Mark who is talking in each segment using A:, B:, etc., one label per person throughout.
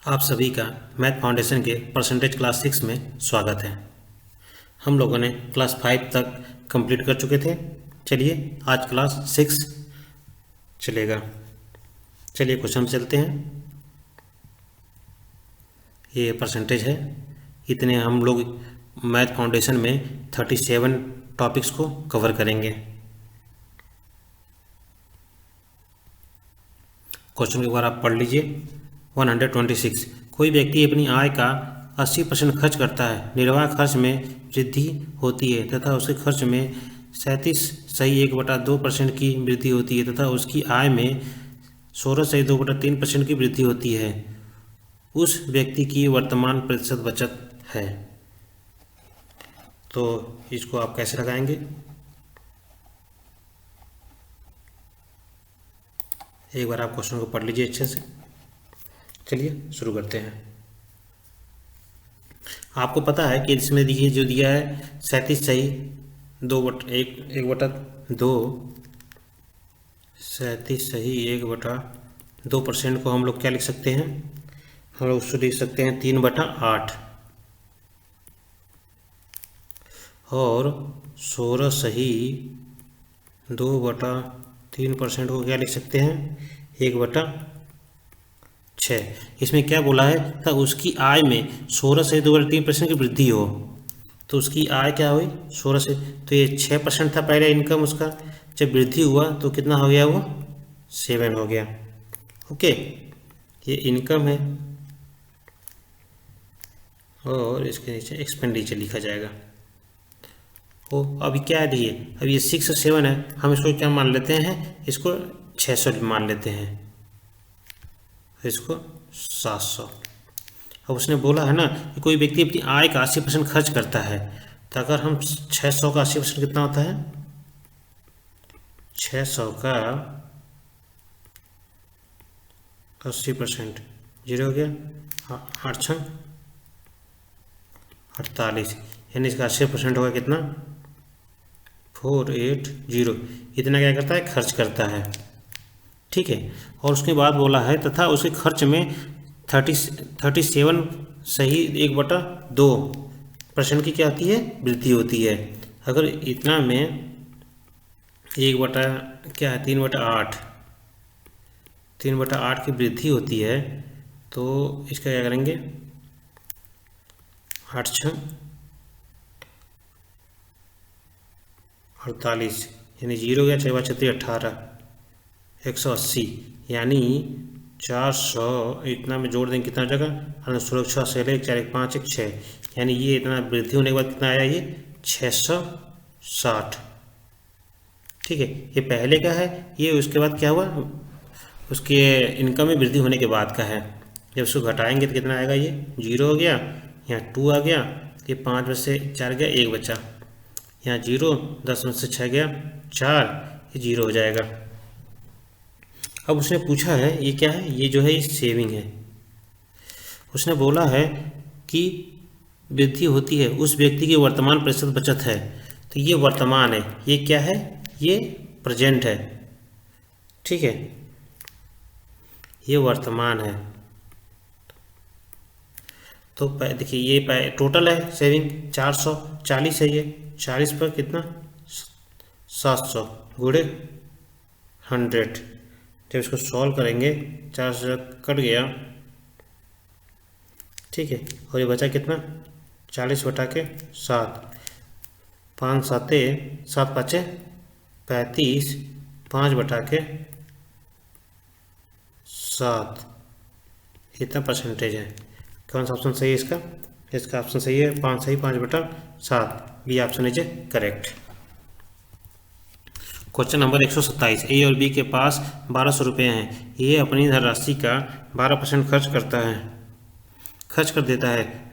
A: आप सभी का मैथ फाउंडेशन के परसेंटेज क्लास 6 में स्वागत है। हम लोगों ने क्लास 5 तक कंप्लीट कर चुके थे। चलिए आज क्लास 6 चलेगा। चलिए क्वेश्चन चलते हैं। ये परसेंटेज है। इतने हम लोग मैथ फाउंडेशन में 37 टॉपिक्स को कवर करेंगे। क्वेश्चन एक बार आप पढ़ लीजिए। 126 कोई व्यक्ति अपनी आय का 80% खर्च करता है, निर्वाह खर्च में वृद्धि होती है तथा उसके खर्च में 37.1/2% की वृद्धि होती है तथा उसकी आय में 16.2/3% की वृद्धि होती है। उस व्यक्ति की वर्तमान प्रतिशत बचत है। तो इसको आप कैसे लगाएंगे? एक बार आप क्वेश्चन को पढ़ लीजिए अच्छे से। चलिए शुरू करते हैं। आपको पता है कि इसमें देखिए जो दिया है 37.1/2% को हम लोग क्या लिख सकते हैं? हम लोग उसको लिख सकते हैं 3/8 और 16.2/3% को क्या लिख सकते हैं? 1/6। इसमें क्या बोला है था उसकी आय में 16.2/3% की वृद्धि हो। तो उसकी आय क्या हुई? 16 से, तो ये 6% था पहले इनकम उसका, जब वृद्धि हुआ तो कितना हो गया? वो 7 हो गया। ओके, ये इनकम है और इसके नीचे एक्सपेंडिचर लिखा जाएगा। ओ अभी क्या है देखिए, अब ये 6 और 7 है, हम इसको क्या मान लेते हैं? इसको 600 मान लेते हैं, इसको 700। अब उसने बोला है ना कि कोई व्यक्ति अपनी आय का 80% खर्च करता है, तो अगर हम 600 का 80% कितना होता है? 600 का 80% 0 हो गया, 8×6 48, यानी इसका 80% होगा कितना? 480। इतना क्या करता है? खर्च करता है। ठीक है, और उसके बाद बोला है तथा उसके खर्च में 37.1/2% की क्या होती है? वृद्धि होती है। अगर इतना में 3/8 की वृद्धि होती है तो इसका क्या करेंगे? 8×6 48, यानी 0 गया, 6×6 18, 180, यानी 400। इतना में जोड़ देंगे कितना जगह? सुरक्षा से ले 4 1 5 1 6, यानी ये इतना वृद्धि होने के बाद कितना आया? ये 660। ठीक है, ये पहले का है। ये उसके बाद क्या हुआ? उसके इनकम में वृद्धि होने के बाद का है। जब उसको घटाएंगे तो कितना आएगा? ये 0 हो गया, यहाँ 2 आ गया, ये 5 में से 4 गया, 1 बचा, यहाँ 0, 10 में से 6 गया 4, ये 0 हो जाएगा। अब उसने पूछा है ये क्या है? ये जो है ये सेविंग है। उसने बोला है कि वृद्धि होती है, उस व्यक्ति की वर्तमान प्रतिशत बचत है। तो ये वर्तमान है, ये क्या है? ये प्रेजेंट है। ठीक है, ये वर्तमान है। तो देखिए ये टोटल है सेविंग 440 है। ये 40 पर कितना? 700 गुणे 100। जब इसको सॉल्व करेंगे 4 से कट गया, ठीक है, और ये बचा कितना? 40/7, 5 7 7 5 35, 5/7, इतना परसेंटेज है। कौन सा ऑप्शन सही है इसका? इसका ऑप्शन सही है 5 सही, 5/7, B option is correct. Question number 127। A और बी के पास 1200 रुपये हैं। ए अपनी धनराशि का 12% खर्च कर देता है,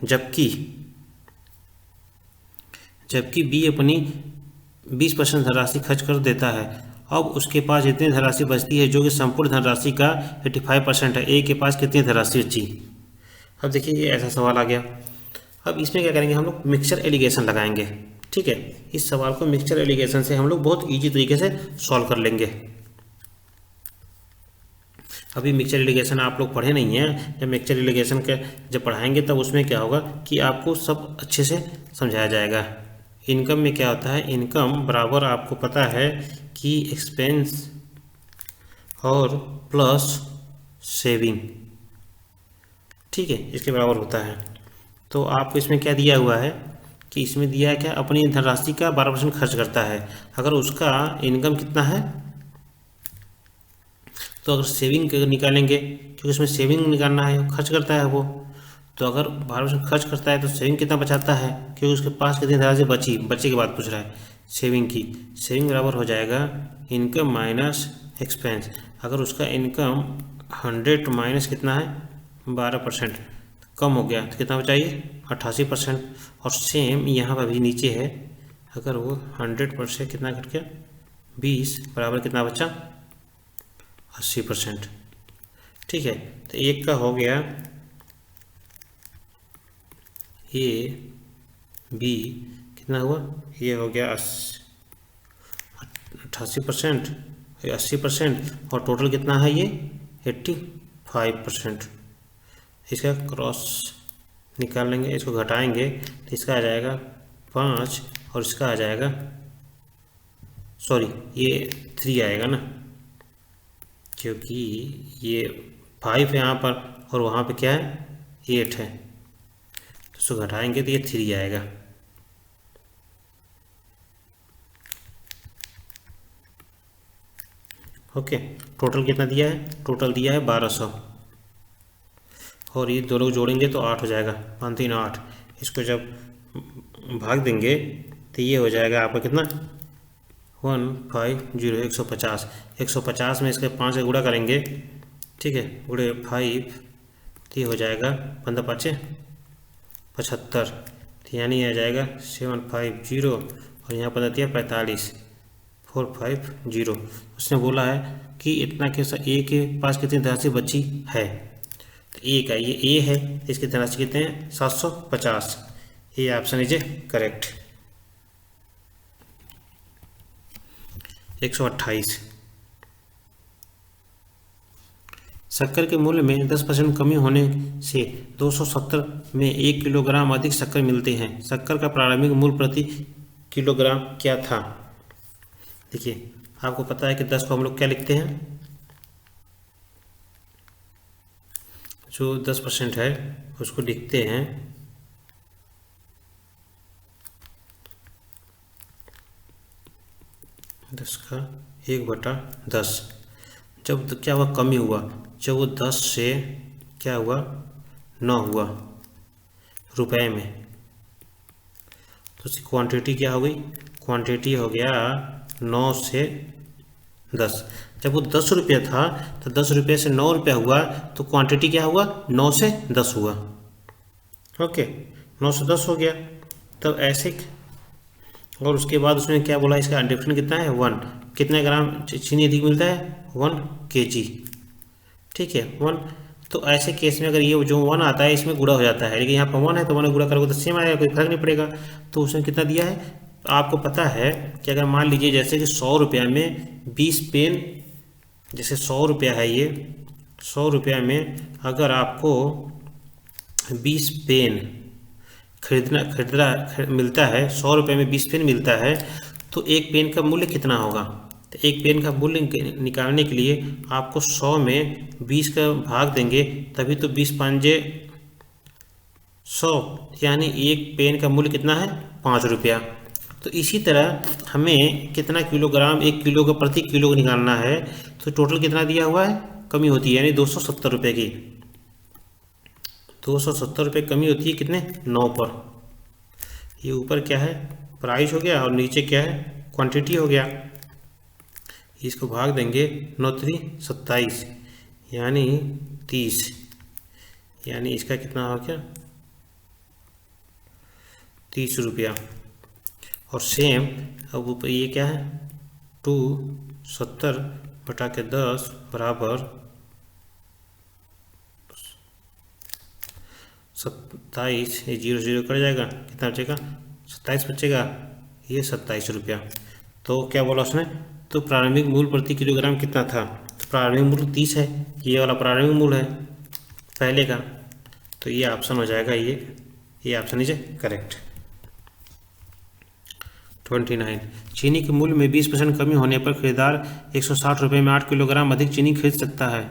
A: जबकि बी अपनी 20% धनराशि खर्च कर देता है। अब उसके पास इतनी धनराशि बचती है जो कि संपूर्ण धनराशि का 85% है। ए के पास कितनी धनराशि बची? अब देखिए ये ऐसा सवाल आ गया। अब इसमें क्या करेंगे? हम लोग मिक्सचर एलिगेशन लगाएंगे। ठीक है, इस सवाल को मिक्सचर एलिगेशन से हम लोग बहुत इजी तरीके से सॉल्व कर लेंगे। अभी मिक्सचर इरिगेशन आप लोग पढ़े नहीं हैं। जब मिक्सचर इरिगेशन के जब पढ़ाएंगे तब उसमें क्या होगा कि आपको सब अच्छे से समझाया जाएगा। इनकम में क्या होता है, इनकम बराबर आपको पता है कि एक्सपेंस और प्लस सेविंग, ठीक है, इसके बराबर होता है। तो आपको इसमें क्या दिया हुआ है कि इसमें दिया है क्या, अपनी धनराशि का 12% खर्च करता है। अगर उसका इनकम कितना है, तो अगर सेविंग निकालेंगे, क्योंकि इसमें सेविंग निकालना है, खर्च करता है वो, तो अगर 12% खर्च करता है तो सेविंग कितना बचाता है, क्योंकि उसके पास कितनी धनराशि बची, बचे के बाद पूछ रहा है सेविंग की। सेविंग बराबर हो जाएगा इनकम माइनस एक्सपेंस। अगर उसका इनकम 100 माइनस कितना है 12% कम हो गया तो कितना बचाइए 88%। और सेम यहाँ पर भी नीचे है, अगर वो 100% कितना घट गया 20 बराबर कितना बचा 80%। ठीक है, तो एक का हो गया ए बी कितना हुआ, ये हो गया 88%, 80%, और टोटल कितना है ये 85%। इसका क्रॉस निकाल लेंगे, इसको घटाएंगे तो इसका आ जाएगा 5 और इसका आ जाएगा सॉरी ये 3 आएगा ना, क्योंकि ये 5 है यहाँ पर और वहाँ पे क्या है 8 है, तो इसको घटाएंगे तो ये 3 आएगा। ओके, टोटल कितना दिया है, टोटल दिया है 1200, और ये दोनों जोड़ेंगे तो 8 हो जाएगा, 5 3 8। इसको जब भाग देंगे तो ये हो जाएगा आपका कितना 150 150। 150 में इसके 5 का गुणा करेंगे, ठीक है, गुणे 5 तो ये हो जाएगा 15 5 75, तो यानी आ जाएगा 750 और यहाँ पर दिया 45 450। उसने बोला है कि इतना के ए के पास कितनी धनराशि बची है, तो ए का ये ए है, इसकी धनराशि कितने हैं 750। ये ऑप्शन इज करेक्ट। 128 शक्कर के मूल्य में 10% कमी होने से 270 में 1 किलोग्राम अधिक शक्कर मिलते हैं। शक्कर का प्रारंभिक मूल्य प्रति किलोग्राम क्या था। देखिए आपको पता है कि 10 को हम लोग क्या लिखते हैं, जो 10% है उसको लिखते हैं 10 का 1/10। जब क्या हुआ कमी हुआ, जब वो 10 से क्या हुआ 9 हुआ रुपए में, तो उसकी क्वांटिटी क्या हो गई, क्वांटिटी हो गया 9 से 10। जब वो 10 रुपया था तो 10 रुपये से 9 रुपया हुआ, तो क्वांटिटी क्या हुआ 9 से 10 हुआ। ओके, 9 से 10 हो गया, तब ऐसे। और उसके बाद उसने क्या बोला, इसका डिफरेंस कितना है 1, कितने ग्राम चीनी अधिक मिलता है 1 kg, ठीक है 1। तो ऐसे केस में अगर ये जो 1 आता है इसमें गुणा हो जाता है, लेकिन यहाँ पर 1 है तो 1 गुणा करोगे तो सेम आएगा, कोई फर्क नहीं पड़ेगा। तो उसने कितना दिया है, आपको पता है कि अगर मान लीजिए जैसे कि 100 रुपया में 20 पेन, जैसे 100 रुपया है ये, 100 रुपया में अगर आपको 20 पेन खरीदना मिलता है, 100 रुपये में 20 पेन मिलता है, तो एक पेन का मूल्य कितना होगा। तो एक पेन का मूल्य निकालने के लिए आपको 100 में 20 का भाग देंगे, तभी तो 20 5 100, यानी एक पेन का मूल्य कितना है 5 रुपया। तो इसी तरह हमें कितना किलोग्राम, 1 किलो का प्रति किलो निकालना है, तो टोटल कितना दिया हुआ है, कमी होती है, यानी 270 रुपये की, 270 रुपये कमी होती है कितने 9 पर। ये ऊपर क्या है प्राइस हो गया और नीचे क्या है क्वांटिटी हो गया। इसको भाग देंगे 9 3 27 यानी 30, यानी इसका कितना हो गया 30 रुपया। और सेम अब ऊपर ये क्या है 270 बटा के 10 बराबर 27, ये 0 0 कट जाएगा, कितना बचेगा 27 बचेगा, ये 27 रुपया। तो क्या बोला उसने, तो प्रारंभिक मूल्य प्रति किलोग्राम कितना था, तो प्रारंभिक मूल्य 30 है, ये वाला प्रारंभिक मूल्य है पहले का, तो ये ऑप्शन हो जाएगा, ये ऑप्शन इज करेक्ट। 29, चीनी के मूल्य में 20% कमी होने पर खरीदार 160 रुपये में 8 किलोग्राम अधिक चीनी खरीद सकता है।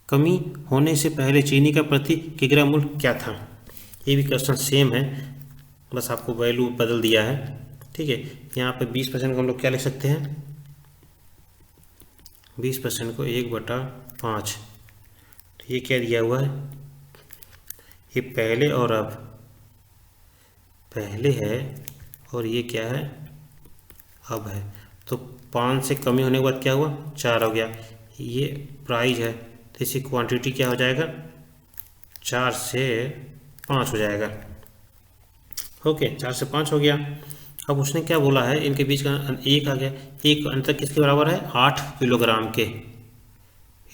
A: कमी होने से पहले चीनी का प्रति किग्रा मूल्य क्या था? ये भी क्वेश्चन सेम है, बस आपको वैल्यू बदल दिया है। ठीक है, यहाँ पे 20% को हम लोग क्या लिख सकते हैं, 20% को 1/5, तो ये क्या दिया हुआ है, ये पहले और अब, पहले है और ये क्या है, अब है, तो 5 से कमी होने के बाद क्या हुआ, 4 हो गया। ये प्राइस है तो इसकी क्वांटिटी क्या हो जाएगा, 4 से 5 हो जाएगा। ओके, 4 से 5 हो गया। अब उसने क्या बोला है, इनके बीच का एक आ गया, एक अंतर किसके बराबर है, 8 किलोग्राम के,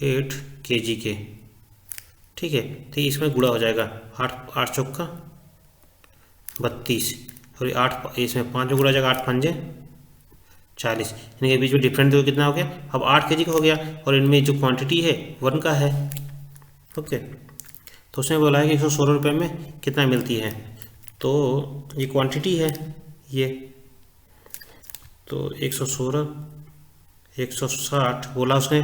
A: 8 kg के। ठीक है, तो इसमें गुणा हो जाएगा, 8 चौका 32 और 8 इसमें 5 में गुणा हो जाएगा, 8 पंजे 40, इनके बीच में डिफरेंट तो कितना हो गया, अब 8 kg का हो गया और इनमें जो क्वांटिटी है 1 का है। ओके, तो उसने बोला है कि 116 रुपये में कितना मिलती है, तो ये क्वांटिटी है ये, तो 116 160 बोला उसने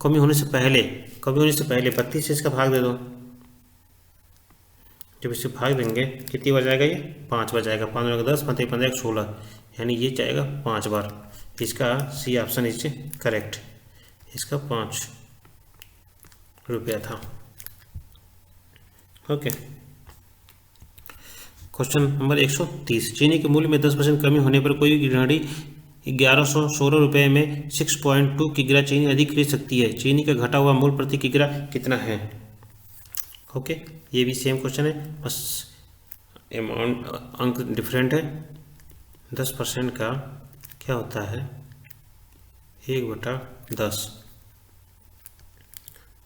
A: कमी होने से पहले, 32 से इसका भाग दे दो, जब इसे भाग देंगे कितनी बार जाएगा, ये 5 बार जाएगा, 5 में 10, 5 15 16, यानी ये जाएगा 5 बार। इसका सी ऑप्शन इज करेक्ट, इसका 5 रुपया था। ओके, क्वेश्चन नंबर 130, चीनी के मूल्य में 10% कमी होने पर कोई भी गृहिणी 1116 रुपये में 6.2 किग्रा चीनी अधिक खरीद सकती है। चीनी का घटा हुआ मूल्य प्रति किग्रा कितना है? ओके, ये भी सेम क्वेश्चन है, बस अमाउंट अंक डिफरेंट है। 10% का क्या होता है, 1/10,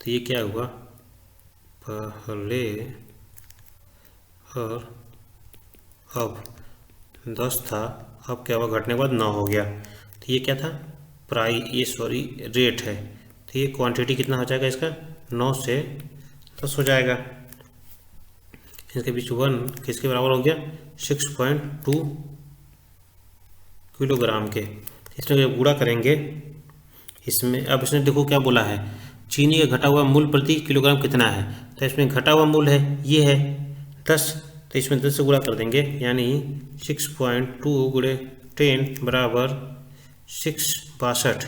A: तो ये क्या हुआ, पहले और अब 10 था, अब क्या हुआ, घटने के बाद 9 हो गया, तो ये क्या था, रेट है, तो ये क्वांटिटी कितना हो जाएगा इसका, 9 से 10 हो जाएगा। इसके बीच 1 किसके बराबर हो गया, 6.2 किलोग्राम के। इसमें जब गुणा करेंगे इसमें, अब इसने देखो क्या बोला है, चीनी का घटा हुआ मूल्य प्रति किलोग्राम कितना है, तो इसमें घटा हुआ मूल्य है, ये है 10, तो इसमें 10 से गुणा कर देंगे, यानी 6.2 गुणे 10 बराबर 62,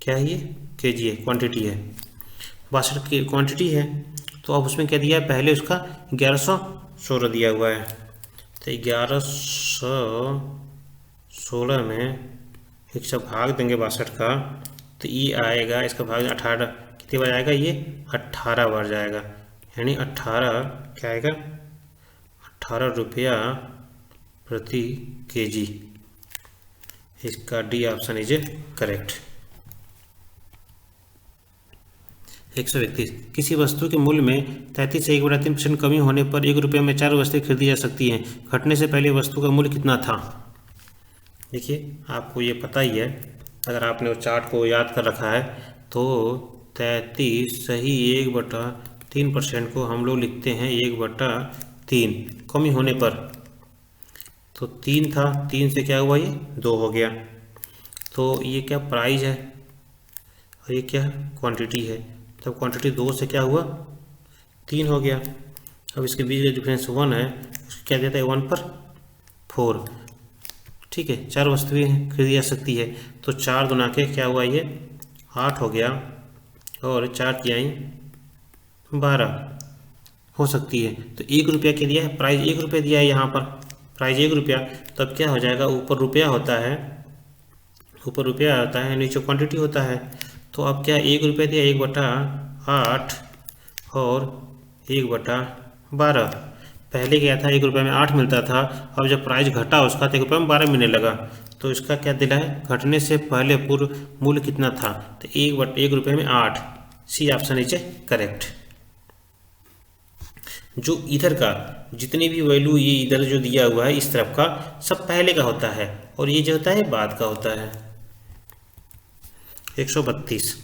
A: क्या है ये, kg है, क्वांटिटी है, 62 की क्वांटिटी है। तो अब उसमें क्या दिया है, पहले उसका 1116 दिया हुआ है, तो 1116 में 1 से भाग देंगे 62 का, तो ये आएगा, इसका भाग 18 कितनी बार आएगा, ये 18 बार जाएगा, यानी 18 क्या आएगा, 18 रुपया प्रति kg। इसका डी ऑप्शन इज करेक्ट। 131, किसी वस्तु के मूल्य में 33 से 1/3% कमी होने पर 1 रुपये में 4 वस्तुएं खरीदी जा सकती हैं। घटने से पहले वस्तु का मूल्य कितना था? देखिए, आपको ये पता ही है, अगर आपने वो चार्ट को याद कर रखा है तो 33 सही 1/3% को हम लोग लिखते हैं 1/3, कमी होने पर, तो 3 था, 3 से क्या हुआ, ये 2 हो गया, तो ये क्या प्राइस है और ये क्या क्वांटिटी है, तब क्वांटिटी 2 से क्या हुआ, 3 हो गया। अब इसके बीच का डिफरेंस 1 है, उसको क्या देता है, 1 पर 4। ठीक है, 4 वस्तुएं खरीदी जा सकती है, तो 4 गुना के क्या हुआ, ये 8 हो गया, और 4 तिहाई 12 हो सकती है। तो 1 रुपया क्या दिया है, प्राइस 1 रुपया दिया है, यहाँ पर प्राइस 1 रुपया, तब क्या हो जाएगा, ऊपर रुपया होता है, नीचे क्वांटिटी होता है, तो अब क्या 1 रुपया दिया, 1/8 और 1/12। पहले क्या था, 1 रुपये में 8 मिलता था, अब जब प्राइस घटा उसका तो 1 रुपये में 12 मिलने लगा, तो इसका क्या दिला है, घटने से पहले पूर्व मूल्य कितना था, तो 1 रुपये में 8, सी ऑप्शन इज करेक्ट। जो इधर का जितनी भी वैल्यू, ये इधर जो दिया हुआ है इस तरफ का, सब पहले का होता है, और ये जो होता है बाद का होता है। 132,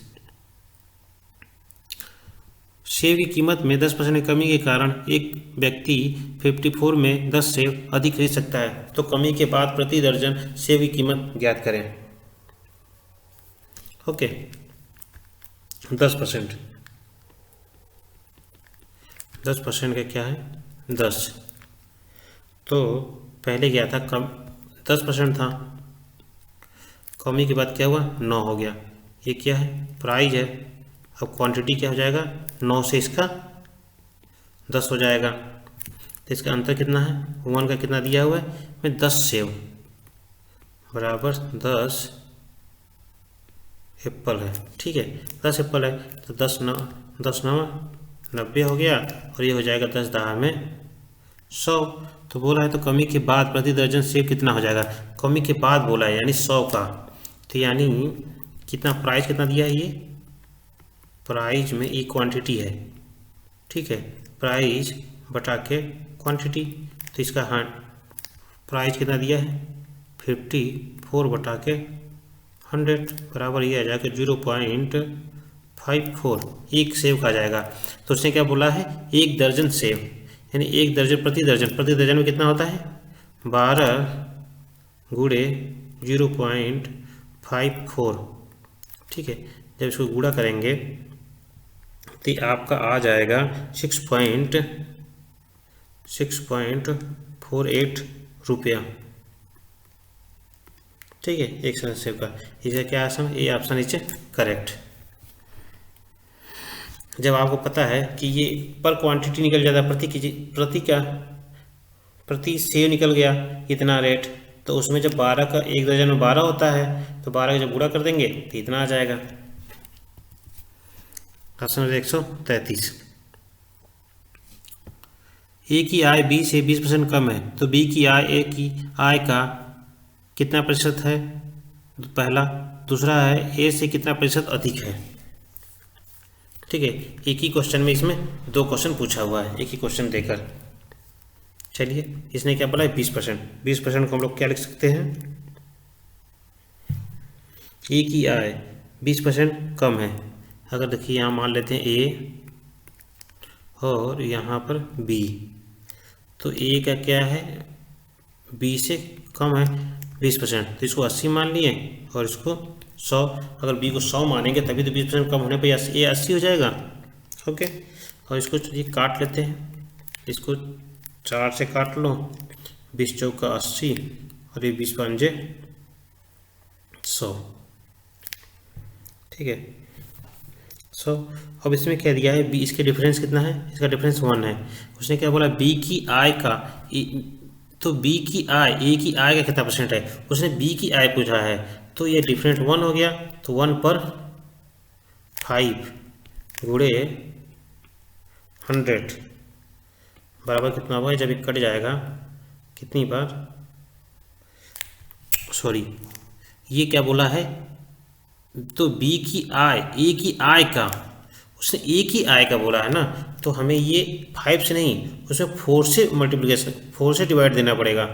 A: सेब की कीमत में 10% की कमी के कारण एक व्यक्ति 54 में 10 सेब अधिक खरीद सकता है। तो कमी के बाद प्रति दर्जन सेब की कीमत ज्ञात करें। ओके, 10%, 10% का क्या है 10। तो पहले क्या था, कम 10% था, कमी के बाद क्या हुआ 9 हो गया। ये क्या है प्राइस है। अब क्वांटिटी क्या हो जाएगा 9 से इसका 10 हो जाएगा। तो इसका अंतर कितना है 1 का कितना दिया हुआ है में 10 सेब बराबर 10 एप्पल है। ठीक है 10 एप्पल है तो 10 9 90 हो गया और ये हो जाएगा 10 10 में 100। तो बोला है तो कमी के बाद प्रति दर्जन सेब कितना हो जाएगा, कमी के बाद बोला है यानी 100 का। तो यानी कितना प्राइस कितना दिया है, ये प्राइस में ये क्वांटिटी है। ठीक है प्राइस बटा के क्वांटिटी, तो इसका हाँ प्राइस कितना दिया है 54 बटा के 100 बराबर ये आ जाएगा 0.54 एक सेब का आ जाएगा। तो उसने क्या बोला है 1 दर्जन सेब, यानी 1 दर्जन प्रति दर्जन में कितना होता है 12 गुणे 0.54। ठीक है जब इसको गुणा करेंगे तो आपका आ जाएगा 6.48 रुपया। ठीक है एक सेब का, इसका क्या ऑप्शन, ये ऑप्शन नीचे करेक्ट। जब आपको पता है कि ये पर क्वांटिटी निकल जाता है, प्रति सेब निकल गया इतना रेट, तो उसमें जब 12 का 1 दर्जन में 12 होता है तो 12 का जब गुणा कर देंगे तो इतना आ जाएगा। ऑप्शन 133। ए की आय बी से 20% कम है तो बी की आय ए की आय का कितना प्रतिशत है पहला, दूसरा है ए से कितना प्रतिशत अधिक है। ठीक है एक ही क्वेश्चन में इसमें 2 क्वेश्चन पूछा हुआ है एक ही क्वेश्चन देकर। चलिए इसने क्या बोला है 20% को हम लोग क्या लिख सकते हैं, ए की आय 20% कम है। अगर देखिए यहाँ मान लेते हैं ए और यहाँ पर बी, तो ए का क्या है बी से कम है 20%, तो इसको 80 मान लिए और इसको 100। अगर बी को 100 मानेंगे तभी तो 20% कम होने पर ए 80 हो जाएगा। ओके और इसको चलिए काट लेते हैं, इसको 4 से काट लो, 20 चौका 80 और ये 20 पंजे 100। ठीक है 100। अब इसमें क्या दिया है बी, इसके डिफरेंस कितना है, इसका डिफरेंस 1 है। उसने क्या बोला बी की आय का, तो बी की आय ए की आय का कितना परसेंट है, उसने बी की आय पूछा है तो ये डिफरेंट 1 हो गया। तो 1 पर 5 गुणे 100 बराबर कितना हुआ है, जब ये कट जाएगा कितनी बार, सॉरी ये क्या बोला है, तो बी की आय ए की आय का, उसने ए की आय का बोला है ना, तो हमें ये 5 से नहीं उसमें 4 से मल्टीप्लिकेशन 4 से डिवाइड देना पड़ेगा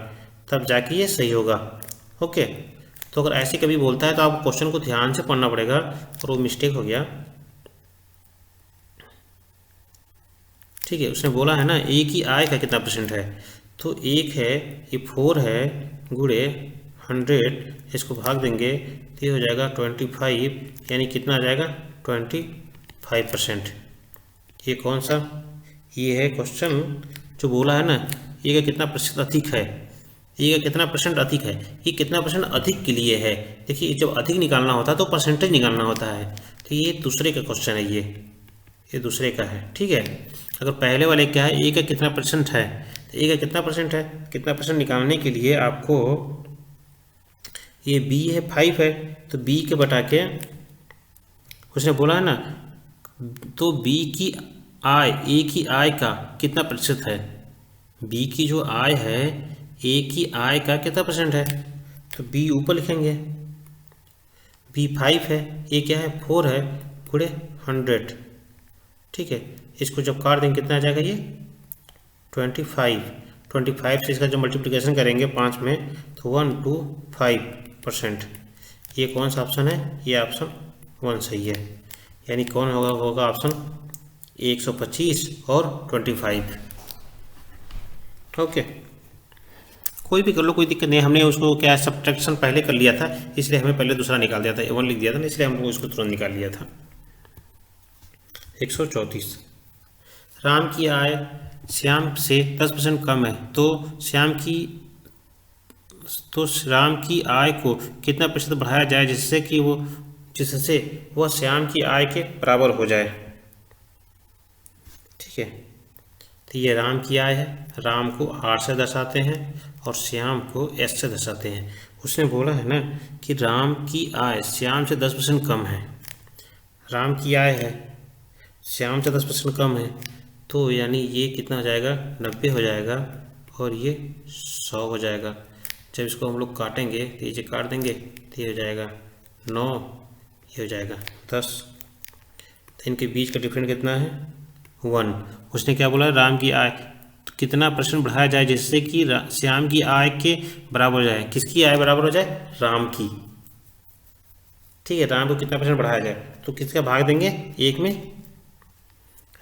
A: तब जाके ये सही होगा। ओके तो अगर ऐसे कभी बोलता है तो आपको क्वेश्चन को ध्यान से पढ़ना पड़ेगा, और वो मिस्टेक हो गया। ठीक है उसने बोला है ना ए की आय का कितना परसेंट है, तो 1 है ये 4 है गुणे 100, इसको भाग देंगे तो ये हो जाएगा 25, यानी कितना आ जाएगा 25%। ये कौन सा, ये है क्वेश्चन जो बोला है ना ए का कितना प्रतिशत अधिक है, ए का कितना परसेंट अधिक है, ये कितना परसेंट अधिक के लिए है। देखिए जब अधिक निकालना होता है तो परसेंटेज निकालना होता है, तो ये दूसरे का क्वेश्चन है, ये दूसरे का है। ठीक है अगर पहले वाले क्या है ए का कितना परसेंट है, तो ए का कितना परसेंट है, कितना परसेंट निकालने के लिए आपको ये बी है 5 है तो बी के बटा के उसने बोला है ना, तो बी की आय ए की आय का कितना प्रतिशत है, बी की जो आय है ए की आय का कितना परसेंट है, तो बी ऊपर लिखेंगे, बी 5 है ए क्या है 4 है गुणे 100। ठीक है इसको जब काट देंगे कितना आ जाएगा ये 25 से इसका जब मल्टीप्लिकेशन करेंगे 5 में तो 125%। ये कौन सा ऑप्शन है, ये ऑप्शन 1 सही है, यानी कौन होगा ऑप्शन 125 और 25। ओके, कोई भी कर लो, कोई दिक्कत नहीं। हमने उसको क्या सब्ट्रैक्शन पहले कर लिया था, इसलिए हमें पहले दूसरा निकाल दिया था, A1 लिख दिया था ना, इसलिए हम लोग उसको तुरंत निकाल लिया था। 134, राम की आय श्याम से 10% कम है, तो राम की आय को कितना प्रतिशत बढ़ाया जाए जिससे वह श्याम की आय के बराबर हो जाए। ठीक है, तो ये राम की आय है, राम को R से दर्शाते हैं और श्याम को S से दर्शाते हैं। उसने बोला है ना कि राम की आय श्याम से 10% कम है, राम की आय है श्याम से 10% कम है, तो यानी ये कितना हो जाएगा, 90 हो जाएगा और ये 100 हो जाएगा। जब इसको हम लोग काटेंगे तो ये काट देंगे तो ये हो जाएगा 9, ये हो जाएगा 10। तो इनके बीच का डिफरेंस कितना है, 1। उसने क्या बोला, राम की आय कितना % बढ़ाया जाए जिससे कि श्याम की आय के बराबर हो जाए। किसकी आय बराबर हो जाए, राम की। ठीक है, राम को कितना % बढ़ाया जाए, तो किसका भाग देंगे, 1 में।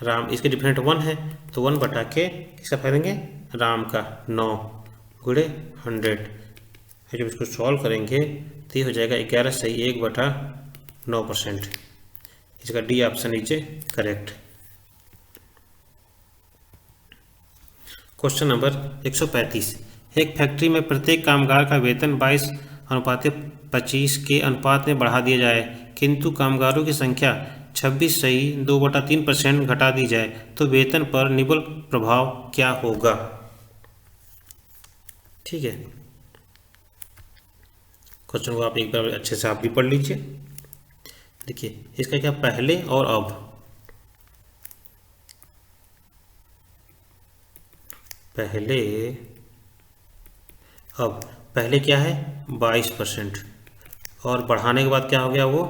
A: राम, इसके डिफरेंट 1 है तो 1 बटा के किसका भाग देंगे, राम का। 9 गुणे 100। फिर जब इसको सॉल्व करेंगे तो ये हो जाएगा 11 से 1/9%। इसका डी ऑप्शन नीचे करेक्ट। क्वेश्चन नंबर 135, एक फैक्ट्री में प्रत्येक कामगार का वेतन 22:25 के अनुपात में बढ़ा दिया जाए, किंतु कामगारों की संख्या 26 सही 2/3% घटा दी जाए, तो वेतन पर निबल प्रभाव क्या होगा। ठीक है, क्वेश्चन को आप एक बार अच्छे से आप भी पढ़ लीजिए। देखिए इसका क्या, पहले और अब। पहले क्या है 22% और बढ़ाने के बाद क्या हो गया वो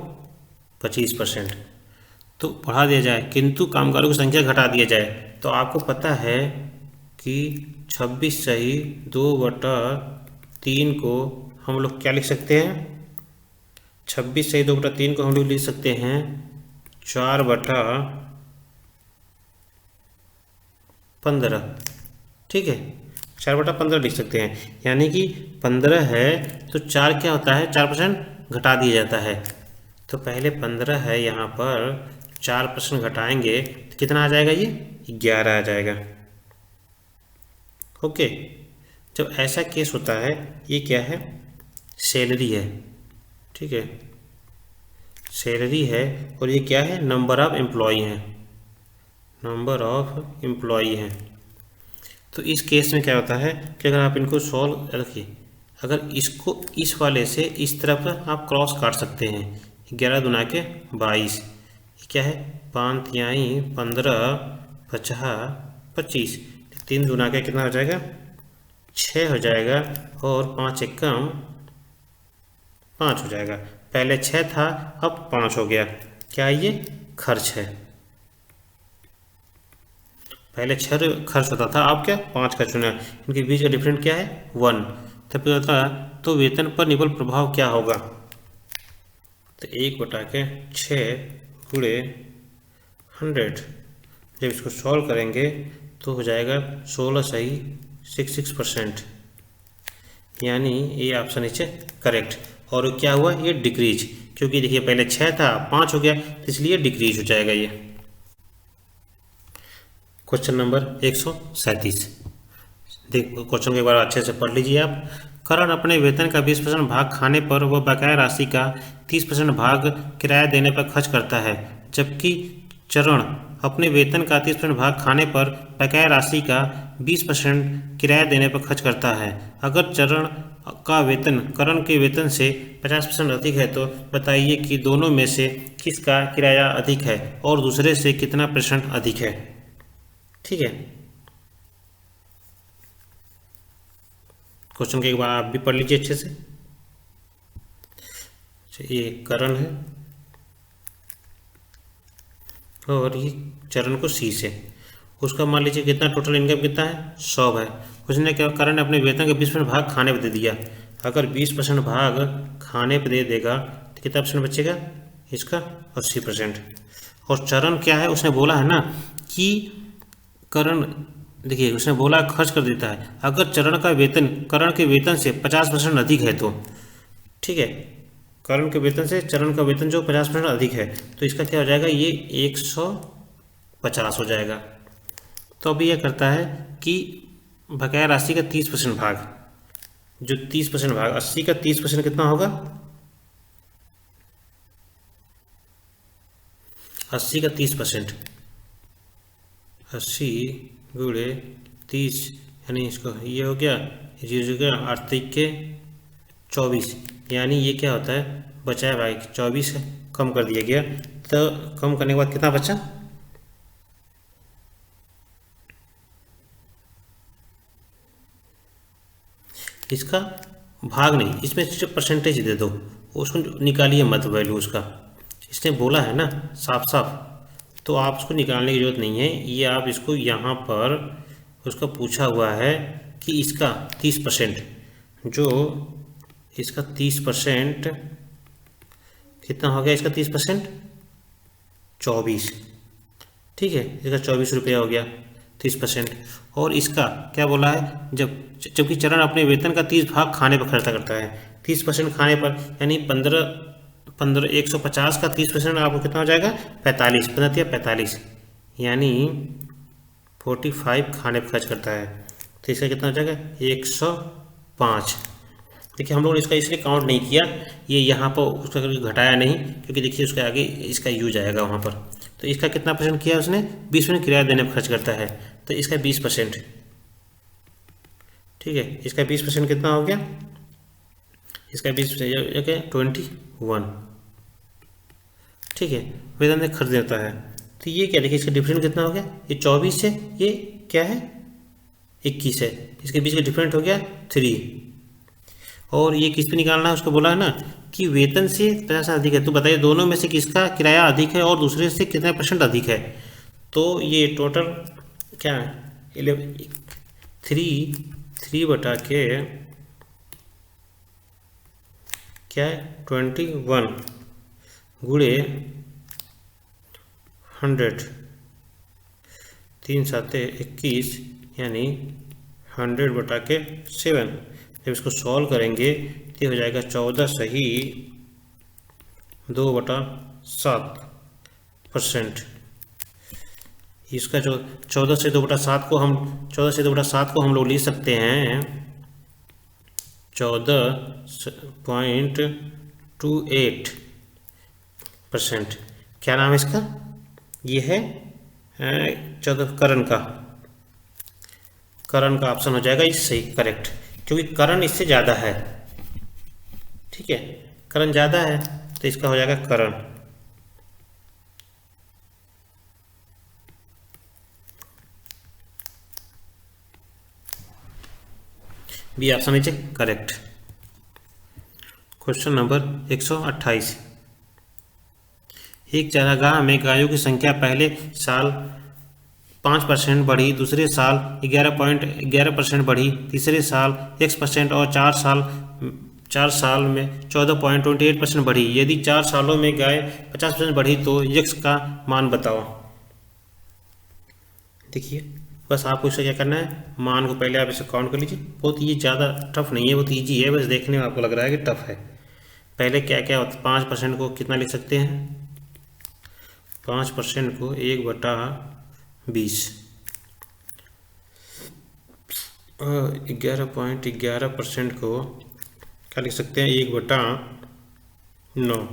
A: 25%। तो बढ़ा दिया जाए किंतु कामगारों की संख्या घटा दिया जाए, तो आपको पता है कि 26 सही 2/3 को हम लोग क्या लिख सकते हैं, 26 सही 2/3 को हम लोग लिख सकते हैं 4/15। ठीक है, 4/15 लिख सकते हैं, यानी कि 15 है तो 4 क्या होता है, 4% घटा दिया जाता है। तो पहले 15 है, यहाँ पर 4% घटाएंगे तो कितना आ जाएगा, ये 11 आ जाएगा। ओके, जब ऐसा केस होता है, ये क्या है, सैलरी है। ठीक है, सैलरी है और ये क्या है, नंबर ऑफ एम्प्लॉई हैं, नंबर ऑफ एम्प्लॉई हैं। तो इस केस में क्या होता है कि अगर आप इनको सॉल्व रखिए, अगर इसको इस वाले से इस तरफ आप क्रॉस काट सकते हैं, 11 दूना के 22, क्या है 5 तिहाई 15 50 25, 3 दूना के कितना हो जाएगा 6 हो जाएगा और 5 एकम 5 हो जाएगा। पहले 6 था अब 5 हो गया, क्या ये खर्च है। पहले 6 खर्च होता था, अब क्या 5 का चुना, इनके बीच का डिफरेंट क्या है 1। तब क्या होता है, तो वेतन पर निबल प्रभाव क्या होगा, तो 1/6 गुणे 100। जब इसको सॉल्व करेंगे तो हो जाएगा 16 सही 66%, यानी ये ऑप्शन नीचे करेक्ट। और क्या हुआ, ये डिक्रीज, क्योंकि देखिए पहले 6 था 5 हो गया, इसलिए डिक्रीज हो जाएगा ये। क्वेश्चन नंबर 137, देखो क्वेश्चन को एक बार अच्छे से पढ़ लीजिए आप। करण अपने वेतन का 20% भाग खाने पर व बकाया राशि का 30% भाग किराया देने पर खर्च करता है, जबकि चरण अपने वेतन का 30% भाग खाने पर बकाया राशि का 20% किराया देने पर खर्च करता है। अगर चरण का वेतन करण के वेतन से 50% अधिक है, तो बताइए कि दोनों में से किसका किराया अधिक है और दूसरे से कितना % अधिक है। ठीक है, क्वेश्चन के एक बार आप भी पढ़ लीजिए अच्छे से। ये करण है और ये चरण को सी से, उसका मान लीजिए कितना टोटल इनकम कितना है 100 है। उसने क्या, करण ने अपने वेतन का 20% भाग खाने पर दे दिया। अगर 20% भाग खाने पर दे देगा तो कितना % बचेगा, इसका 80%। और चरण क्या है, उसने बोला है ना कि करण, देखिए उसने बोला खर्च कर देता है, अगर चरण का वेतन करण के वेतन से 50% अधिक है तो, ठीक है, करण के वेतन से चरण का वेतन जो 50% अधिक है तो इसका क्या हो जाएगा, ये 150 हो जाएगा। तो अभी यह करता है कि बकाया राशि का 30% भाग, जो 30% भाग 80 का 30% कितना होगा, 80 का 30%, 80 गुणे 30, यानी इसको ये हो गया, ये हो गया 8 के 24, यानी ये क्या होता है, बचाया भाई 24 है, कम कर दिया गया। तो कम करने के बाद कितना बचा, इसका भाग नहीं, इसमें सिर्फ परसेंटेज दे दो, उसको निकालिए मत वैल्यू उसका, इसने बोला है ना साफ साफ, तो आप उसको निकालने की जरूरत नहीं है। ये आप इसको यहाँ पर उसका पूछा हुआ है कि इसका 30%, जो इसका 30% कितना हो गया, इसका 30% 24, ठीक है, इसका 24 रुपया हो गया 30%। और इसका क्या बोला है, जबकि चरण अपने वेतन का 30 भाग खाने पर खर्चा करता है, 30% खाने पर, यानी 150 का 30% आपको कितना हो जाएगा, 45, 45, यानी 45 खाने पर खर्च करता है, तो इसका कितना हो जाएगा 105। देखिए हम लोगों ने इसका इसलिए काउंट नहीं किया, ये यहाँ पर उसका कभी घटाया नहीं, क्योंकि देखिए उसके आगे इसका यूज आएगा वहाँ पर। तो इसका कितना परसेंट किया उसने, 20% किराया देने पर खर्च करता है, तो इसका 20%, ठीक है, इसका 20% कितना हो गया, इसका 20% 21, ठीक है, वेतन से खर्च देता है। तो ये क्या, देखिए इसका डिफरेंट कितना हो गया, ये 24 है, ये क्या है 21 है, इसके बीच का डिफरेंट हो गया 3। और ये किस पे निकालना है, उसको बोला है ना कि वेतन से 50 अधिक है, तो बताइए दोनों में से किसका किराया अधिक है और दूसरे से कितना % अधिक है। तो ये टोटल क्या है, 3 बटा के क्या है 21 गुणे 100, 3 7 21, यानी 100 बटा के 7। जब इसको सॉल्व करेंगे तो ये हो जाएगा 14 सही 2/7%। इसका जो 14 से 2/7 को हम लोग लिख सकते हैं 14.28%। क्या नाम है इसका, ये है 14 करण का ऑप्शन हो जाएगा इस सही करेक्ट, क्योंकि करण इससे ज़्यादा है, ठीक है, करण ज़्यादा है तो इसका हो जाएगा करण। बी ऑप्शन नीचे करेक्ट। क्वेश्चन नंबर 128, एक चारागाह में गायों की संख्या पहले साल 5% बढ़ी, दूसरे साल 11% बढ़ी, तीसरे साल X% और 4 साल में 14.28% बढ़ी। यदि 4 सालों में गाय 50% बढ़ी तो X का मान बताओ। देखिए बस आपको इसे क्या करना है, मान को पहले आप इसे काउंट कर लीजिए, बहुत ये ज़्यादा टफ नहीं है, बहुत ईजी है, बस देखने में आपको लग रहा है कि टफ है। पहले क्या क्या होता है, 5% को कितना लिख सकते हैं, 5% को 1/20, 11.11% को क्या लिख सकते हैं 1/9,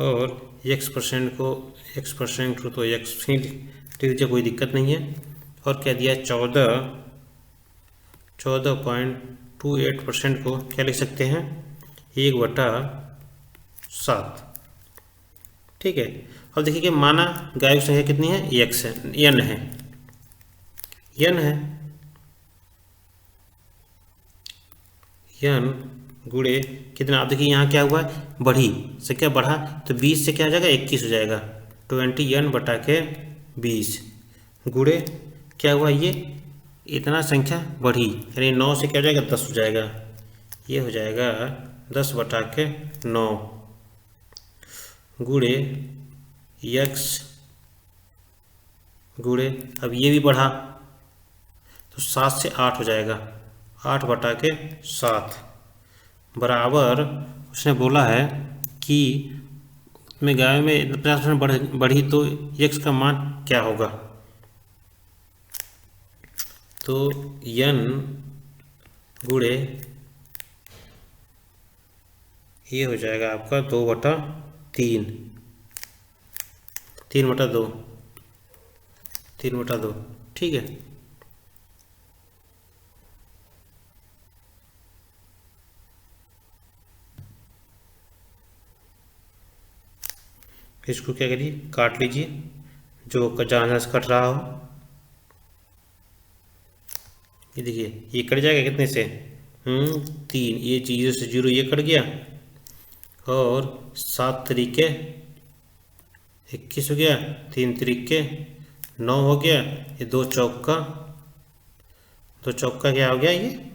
A: और X% को तो X ही लिख दीजिए, कोई दिक्कत नहीं है। और क्या दिया 14.28% को क्या लिख सकते हैं 1/7, ठीक है। अब देखिए कि माना गायों की संख्या कितनी है, X है, N है, N गुणे कितना, आप देखिए यहाँ क्या हुआ है, बढ़ी से क्या बढ़ा, तो 20 से क्या हो जाएगा 21 हो जाएगा, 20N/20 गुणे क्या हुआ, ये इतना संख्या बढ़ी, यानी 9 से क्या हो जाएगा 10 हो जाएगा, ये हो जाएगा 10/9 गुणे X गुणे अब ये भी बढ़ा तो 7 से 8 हो जाएगा, 8 बटा के 7 बराबर उसने बोला है कि में गाय में 50% बढ़ी तो x का मान क्या होगा। तो n गुणे ये हो जाएगा आपका 2/3, 3/2, 3/2, ठीक है। इसको क्या करिए, काट लीजिए, जो जहाँ जहाँ से कट रहा हो। ये देखिए ये कट जाएगा कितने से, 3, ये 0 से 0 ये कट गया, और 7 तरीके 21 हो गया, 3 तरीके 9 हो गया, ये 2 चौका क्या हो गया, ये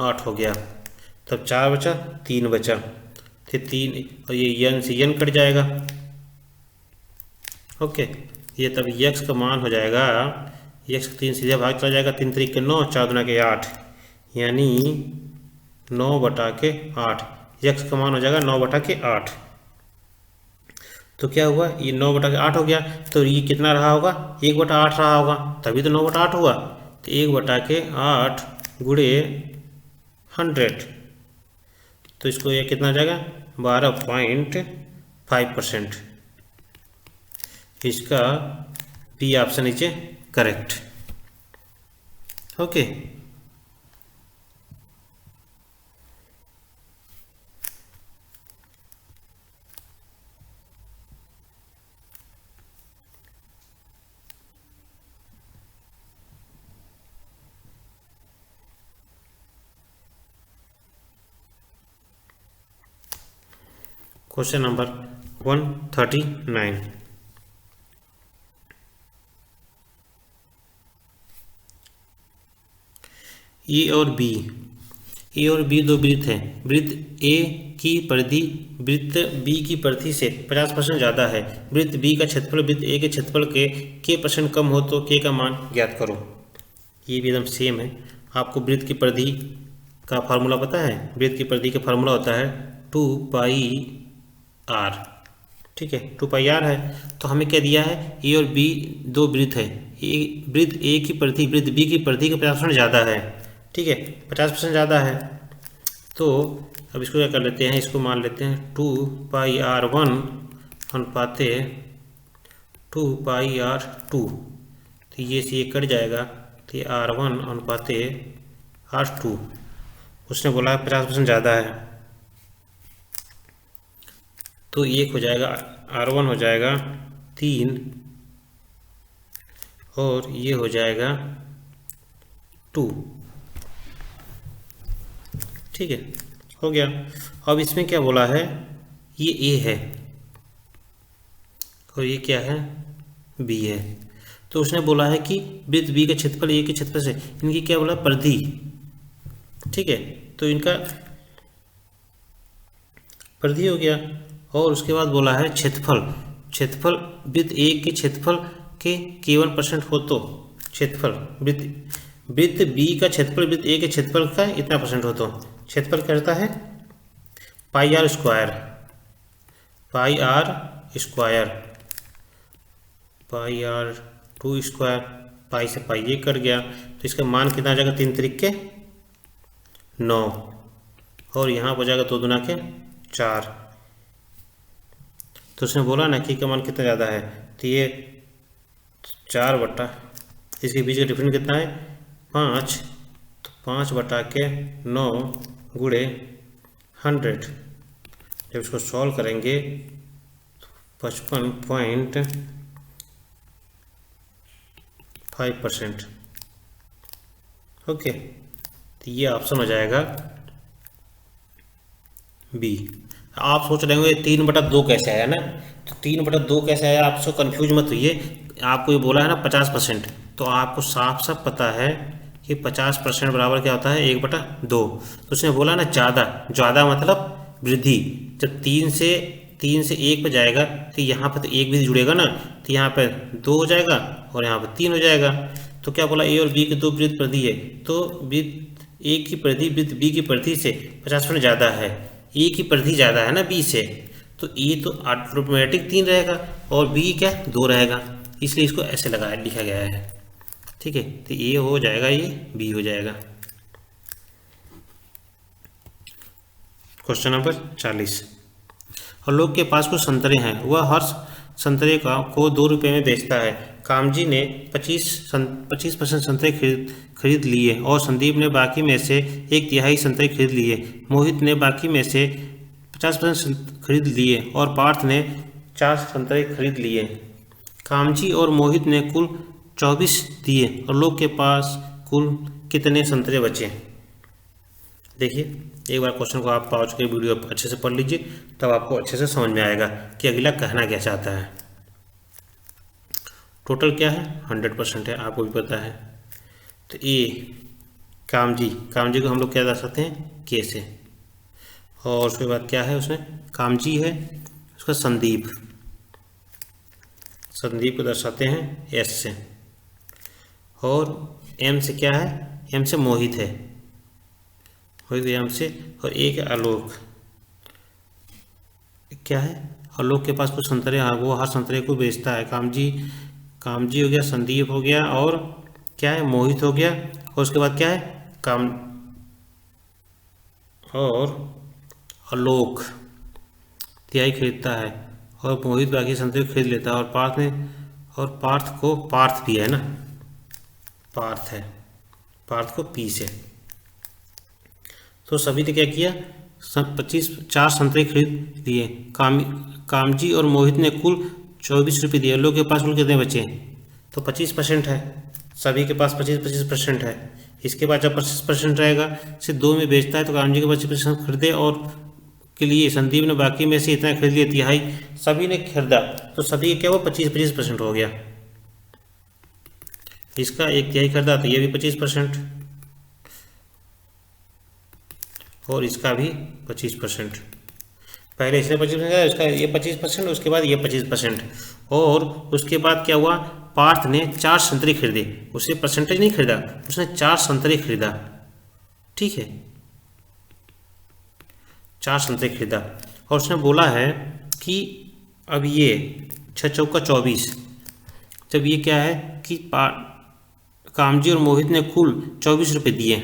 A: 8 हो गया। तब 4 बचा, 3 बचा, फिर 3 और ये n से n कट जाएगा। ओके, ये तब x का मान हो जाएगा, x 3 सीधे भाग चला जाएगा, 3 तरीके 9, 4 दूना के 8, यानी 9/8। x का मान हो जाएगा 9/8। तो क्या हुआ, ये 9/8 हो गया, तो ये कितना रहा होगा, 1/8 रहा होगा, तभी तो 9/8 हुआ। तो 1/8 गुणे 100, तो इसको ये कितना हो जाएगा, 12.5%। इसका बी ऑप्शन नीचे करेक्ट। Okay, question number 139। ए और बी दो वृत्त हैं। वृत्त ए की परिधि वृत्त बी की परिधि से 50% ज़्यादा है। वृत्त बी का क्षेत्रफल वृत्त ए के क्षेत्रफल के % कम हो तो के का मान ज्ञात करो। ये भी एकदम सेम है। आपको वृत्त की परिधि का फार्मूला पता है। वृत्त की परिधि का फार्मूला होता है 2πr, ठीक है, 2πr है। तो हमें क्या दिया है, ए और बी दो वृत्त है। वृत्त ए की परिधि वृत्त बी की परिधि का 50% ज़्यादा है, ठीक है, 50% ज़्यादा है। तो अब इसको क्या कर लेते हैं, इसको मान लेते हैं 2πr1 अनुपाते 2πr2। तो ये से ये कट जाएगा, तो ये r1 अनुपाते r2। उसने बोला है 50% ज़्यादा है, तो एक हो जाएगा, r1 हो जाएगा 3 और ये हो जाएगा 2, ठीक है, हो गया। अब इसमें क्या बोला है, ये ए है और ये क्या है, बी है। तो उसने बोला है कि वृत्त बी का क्षेत्रफल ए के क्षेत्रफल से, इनकी क्या बोला, परिधि, ठीक है। तो इनका परिधि हो गया। और उसके बाद बोला है क्षेत्रफल वृत्त ए के क्षेत्रफल के k1% हो तो क्षेत्रफल वृत्त बी का क्षेत्रफल वृत्त ए के क्षेत्रफल का इतना % हो तो क्षेत्रफल क्या रहता है, πr स्क्वायर, πr2 स्क्वायर, पाई से पाई ये कट गया। तो इसका मान कितना आ जाएगा, 3 तरीके 9 और यहाँ हो जाएगा 2 दूना के 4। तो उसने बोला ना कि का मान कितना ज़्यादा है, तो ये 4 बटा, इसके बीच का डिफरेंस कितना है 5, तो 5/9 गुणे 100। जब इसको सॉल्व करेंगे तो 55.5%। ओके, तो ये ऑप्शन हो जाएगा बी। आप सोच रहे होंगे 3/2 कैसे आया ना, तो 3/2 कैसे आया, आप उसको कन्फ्यूज मत होइए। आपको ये बोला है ना 50%, तो आपको साफ साफ पता है कि 50% बराबर क्या होता है, 1/2। तो उसने बोला ना ज़्यादा मतलब वृद्धि, जब 3 से 3 से 1 पर जाएगा तो यहाँ पर तो 1 भी जुड़ेगा ना, तो यहाँ पर 2 हो जाएगा और यहाँ पर 3 हो जाएगा। तो क्या बोला, ए और बी के दो वृत्त परिधि है, तो वृत्त ए की परिधि वृत्त बी की परिधि से 50% ज़्यादा है, ए की परिधि ज़्यादा है ना बी से, तो ए तो ऑटोमेटिक 3 रहेगा और बी क्या 2 रहेगा, इसलिए इसको ऐसे लगाया लिखा गया है। ठीक है, तो ए हो जाएगा, ये बी हो जाएगा। Question number 40। और लोग के पास कुछ संतरे हैं, वह हर संतरे को 2 रुपये में बेचता है। कामजी ने 25% संतरे खरीद लिए और संदीप ने बाकी में से 1/3 संतरे खरीद लिए। मोहित ने बाकी में से 50% खरीद लिए और पार्थ ने 4 संतरे खरीद लिए। कामजी और मोहित ने कुल 24 दिए और लोग के पास कुल कितने संतरे बचे। देखिए, एक बार क्वेश्चन को आप पॉज के वीडियो अच्छे से पढ़ लीजिए, तब आपको अच्छे से समझ में आएगा कि अगला कहना क्या चाहता है। टोटल क्या है, 100% है, आपको भी पता है। तो ए कामजी को हम लोग क्या दर्शाते सकते हैं, के से, और उसके बाद क्या है, उसमें कामजी है, उसका संदीप को दर्शाते हैं एस से, और एम से क्या है, एम से मोहित है, एम से, और एक आलोक क्या है, आलोक के पास कुछ संतरे, वो हर संतरे को बेचता है। कामजी हो गया, संदीप हो गया, और क्या है, मोहित हो गया, और उसके बाद क्या है, और आलोक 3 खरीदता है और मोहित बाकी संतरे खरीद लेता है, और पार्थ भी है ना, पार्थ है, पार्थ को पी से। तो सभी ने क्या किया, 4 संतरे खरीद लिए। कामजी और मोहित ने कुल 24 रुपये दिए। लोग के पास कुल कितने बचे, तो 25% है, सभी के पास 25% है। इसके बाद जब 25% रहेगा, सिर्फ 2 में बेचता है, तो कामजी के 25% खरीदे और के लिए संदीप ने बाकी में से इतना खरीद लिया, 1/3 सभी ने खरीदा, तो सभी क्या हुआ, 25% हो गया। इसका 1/3 खरीदा तो ये भी 25%, और इसका भी 25%। पहले इसने 25% है, इसका ये 25%, उसके बाद ये 25%, और उसके बाद क्या हुआ, पार्थ ने 4 संतरे खरीदे, उसे परसेंटेज नहीं खरीदा, उसने 4 संतरे खरीदा। ठीक है, 4 संतरे खरीदा, और उसने बोला है कि अब ये 6 चौका 24, जब ये क्या है कि कामजी और मोहित ने कुल 24 रुपये दिए।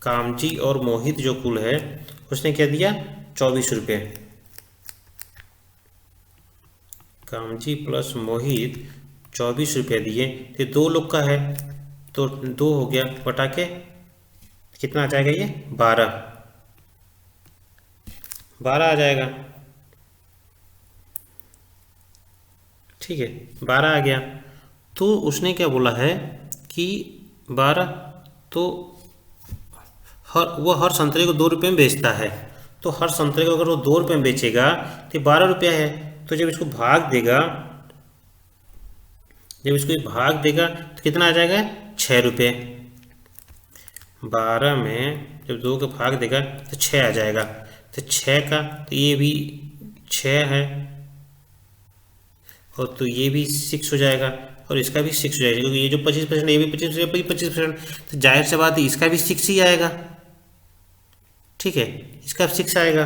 A: कामजी और मोहित जो कुल है, उसने क्या दिया, 24 रुपये। कामजी प्लस मोहित 24 रुपये दिए, तो 2 लोग का है, तो 2 हो गया, बटा के कितना आ जाएगा, ये 12 आ जाएगा। ठीक है, 12 आ गया। तो उसने क्या बोला है कि 12, तो वो हर संतरे को 2 रुपये में बेचता है, तो हर संतरे को अगर वो 2 रुपये में बेचेगा तो 12 रुपया है। तो जब इसको भाग देगा तो कितना आ जाएगा, 6 रुपये। 12 में जब 2 का भाग देगा तो 6 आ जाएगा, तो 6 का, तो ये भी 6 है, और तो ये भी 6 हो जाएगा, और इसका भी 6 हो जाएगा, क्योंकि ये जो 25%, ये भी 25%, तो जाहिर सी बात है इसका भी 6 ही आएगा। ठीक है, इसका 6 आएगा,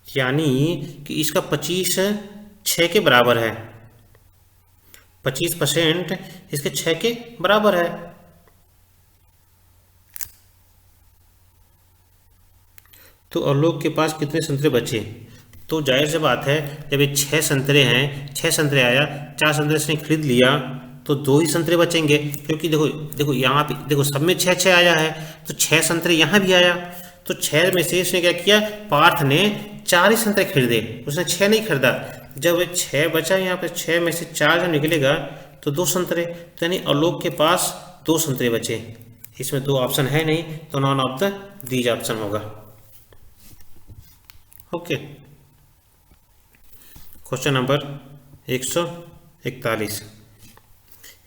A: यानी कि इसका 25 6 के बराबर है, 25% इसके 6 के बराबर है। तो आलोक के पास कितने संतरे बचे, तो जाहिर सी बात है जब ये 6 संतरे हैं, 6 संतरे आया, 4 संतरे इसने खरीद लिया, तो 2 ही संतरे बचेंगे, क्योंकि देखो यहाँ पे देखो सब में 6 आया है, तो 6 संतरे यहाँ भी आया, तो 6 में से इसने क्या किया, पार्थ ने 4 ही संतरे खरीदे, उसने 6 नहीं खरीदा। जब 6 बचा, यहाँ पे 6 में से 4 जब निकलेगा तो 2 संतरे, तो यानी आलोक के पास 2 संतरे बचे। इसमें 2 ऑप्शन है नहीं, तो none of the these option होगा। Okay, question number 141।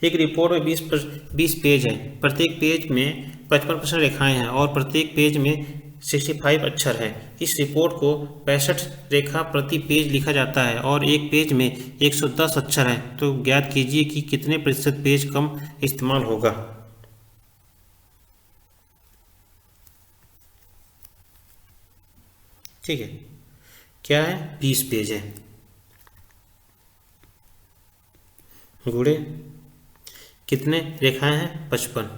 A: एक रिपोर्ट में 20 पेज है, प्रत्येक पेज में 55% रेखाएं हैं और प्रत्येक पेज में 65 अक्षर हैं। इस रिपोर्ट को 65 रेखा प्रति पेज लिखा जाता है और एक पेज में 110 अक्षर हैं। तो ज्ञात कीजिए कि कितने प्रतिशत पेज कम इस्तेमाल होगा। ठीक है, क्या है, 20 पेज है, गुणे कितने रेखाएं हैं, 55,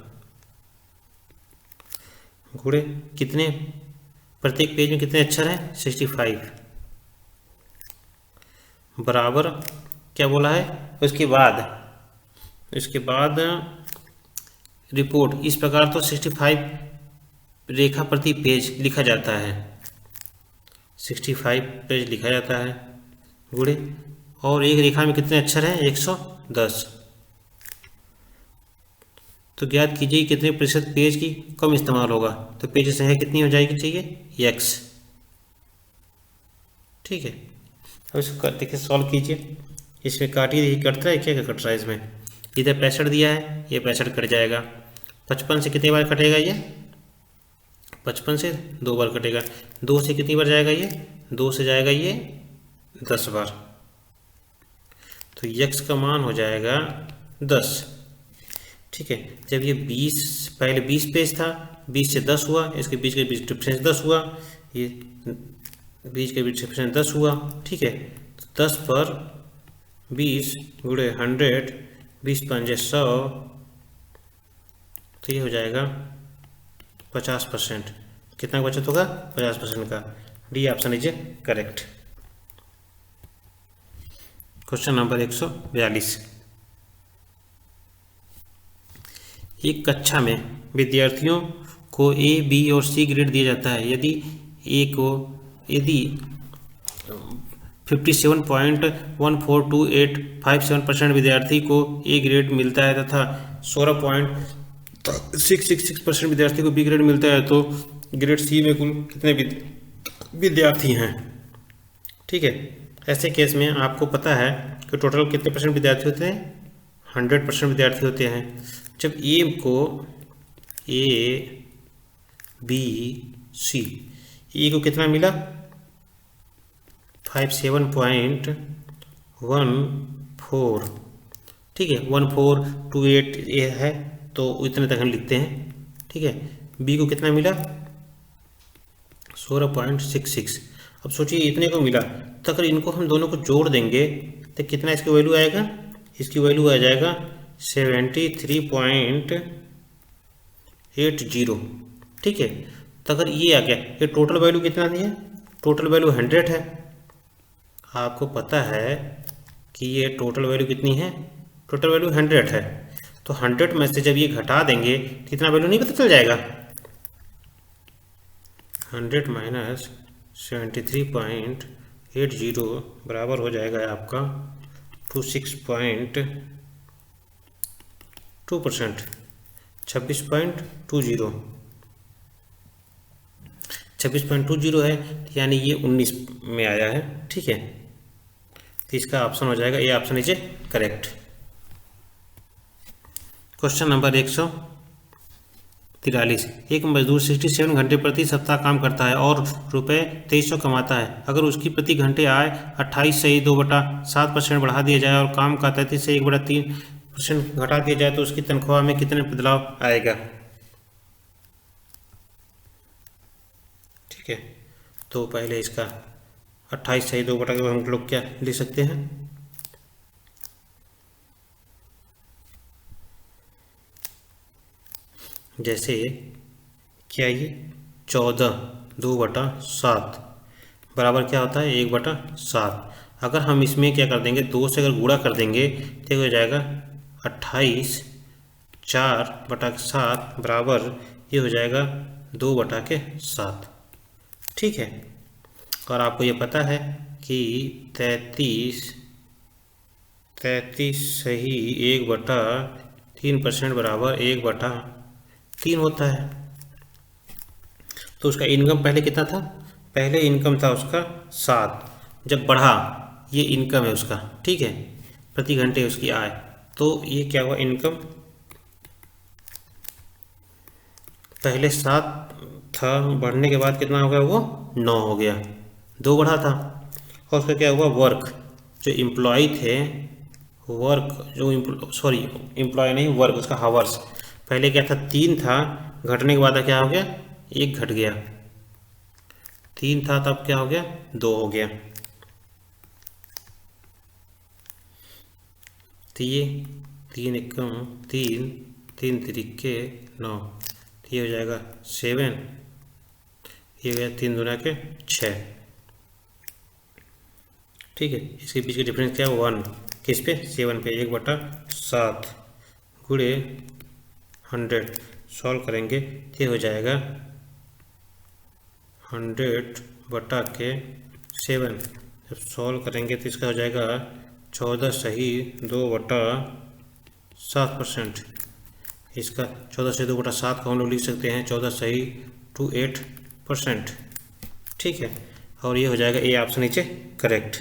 A: गुणे कितने, प्रत्येक पेज में कितने अक्षर हैं, 65, बराबर क्या बोला है। उसके बाद रिपोर्ट इस प्रकार तो 65 रेखा प्रति पेज लिखा जाता है, 65 पेज लिखा जाता है, गुणे और एक रेखा में कितने अक्षर हैं, 110। तो ज्ञात कीजिए कितने प्रतिशत पेज की कम इस्तेमाल होगा। तो पेज संख्या कितनी हो जाएगी, चाहिए x। ठीक है, अब इसको देखिए सॉल्व कीजिए। इसमें काटिए, देखिए कटता है, क्या क्या कट रहा है इसमें। इधर 65 दिया है, ये 65 कट जाएगा। 55 से कितनी बार कटेगा ये, 55 से 2 बार कटेगा। 2 से कितनी बार जाएगा ये, 2 से जाएगा ये 10 बार। तो x का मान हो जाएगा 10। ठीक है, जब ये 20 पहले 20 पेज था, 20 से 10 हुआ, इसके बीच के बीच डिफरेंस 10 हुआ, ये बीच के बीच डिफरेंस 10 हुआ। ठीक है, तो 10 पर 20 गुणे 100, 20 पंजे 100, तो ये हो जाएगा 50%। कितना बचत होगा, 50% का। D option is correct. Question number 142। एक कक्षा में विद्यार्थियों को ए, बी और सी ग्रेड दिया जाता है। यदि 57.14285 विद्यार्थी को ए ग्रेड मिलता है तथा 16.666% विद्यार्थी को बी ग्रेड मिलता है, तो ग्रेड सी में कुल कितने विद्यार्थी हैं। ठीक है, ऐसे केस में आपको पता है कि टोटल कितने परसेंट विद्यार्थी होते हैं, 100% विद्यार्थी होते हैं। जब ए को ए, बी, सी, ए को कितना मिला, 57.14। ठीक है, 1428 ए है, तो इतने तक हम लिखते हैं। ठीक है, बी को कितना मिला, 16.66। अब सोचिए इतने को मिला, तो अगर इनको हम दोनों को जोड़ देंगे तो कितना इसकी वैल्यू आएगा, इसकी वैल्यू आ जाएगा 73.80। ठीक है, तो अगर ये आ गया, ये टोटल वैल्यू कितना दिया, टोटल वैल्यू 100 है। आपको पता है कि ये टोटल वैल्यू कितनी है, टोटल वैल्यू 100 है। तो 100 में से जब ये घटा देंगे कितना वैल्यू नहीं पता चल जाएगा, 100 माइनस 73.80 बराबर हो जाएगा आपका 26.2%, 26.20, 26.20 है, यानी ये 19 में आया है। ठीक है, तो इसका ऑप्शन हो जाएगा, ये option is correct. Question number 143। एक मजदूर 67 घंटे प्रति सप्ताह काम करता है और रुपये 2300 कमाता है। अगर उसकी प्रति घंटे आय 28 से 2/7% बढ़ा दिया जाए और काम का 33 से 1/3% घटा दिया जाए, तो उसकी तनख्वाह में कितने बदलाव आएगा। ठीक है, तो पहले इसका 28 से 2 के हम लोग क्या लिख सकते हैं, जैसे क्या, ये 14 2/7 बराबर क्या होता है, 1/7। अगर हम इसमें क्या कर देंगे, 2 से अगर गुणा कर देंगे तो हो जाएगा 28 4/7 बराबर ये हो जाएगा 2/7। ठीक है, और आपको ये पता है कि 33 सही 1/3% बराबर 1/3 होता है। तो उसका इनकम पहले कितना था, पहले इनकम था उसका 7, जब बढ़ा ये इनकम है उसका। ठीक है, प्रति घंटे उसकी आय, तो ये क्या हुआ, इनकम पहले 7 था, बढ़ने के बाद कितना हो गया, वो 9 हो गया, 2 बढ़ा था। और उसका क्या हुआ, वर्क जो एम्प्लॉय थे, वर्क जो सॉरी एम्प्लॉय नहीं, वर्क उसका हावर्स, पहले क्या था 3 था, घटने के बाद क्या हो गया, 1 घट गया, 3 था तब क्या हो गया, 2 हो गया। तो ये 3 एकम 3, 3 तिरिक्के 9, तो ये हो जाएगा 7, ये हो गया 3 दूना के 6। ठीक है, इसके बीच का डिफरेंस क्या है, 1, किस पे, 7 पे, 1/7 गुणे 100, सॉल्व करेंगे ये हो जाएगा 100/7। जब सॉल्व करेंगे तो इसका हो जाएगा 14 सही 2/7%। इसका 14 सही 2/7 को हम लोग लिख सकते हैं 14 सही 28%। ठीक है, और ये हो जाएगा ए ऑप्शन नीचे करेक्ट।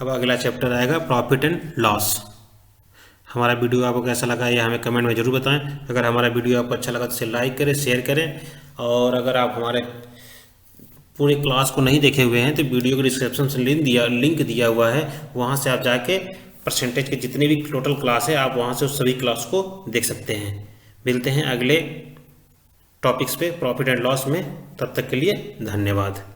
A: अब अगला चैप्टर आएगा प्रॉफिट एंड लॉस। हमारा वीडियो आपको कैसा लगा ये हमें कमेंट में ज़रूर बताएं। अगर हमारा वीडियो आपको अच्छा लगा तो इसे लाइक करें, शेयर करें, और अगर आप हमारे पूरे क्लास को नहीं देखे हुए हैं तो वीडियो के डिस्क्रिप्शन से लिंक दिया हुआ है, वहाँ से आप जाके परसेंटेज के जितने भी टोटल क्लास है आप वहाँ से उस सभी क्लास को देख सकते हैं। मिलते हैं अगले टॉपिक्स पे प्रॉफिट एंड लॉस में, तब तक के लिए धन्यवाद।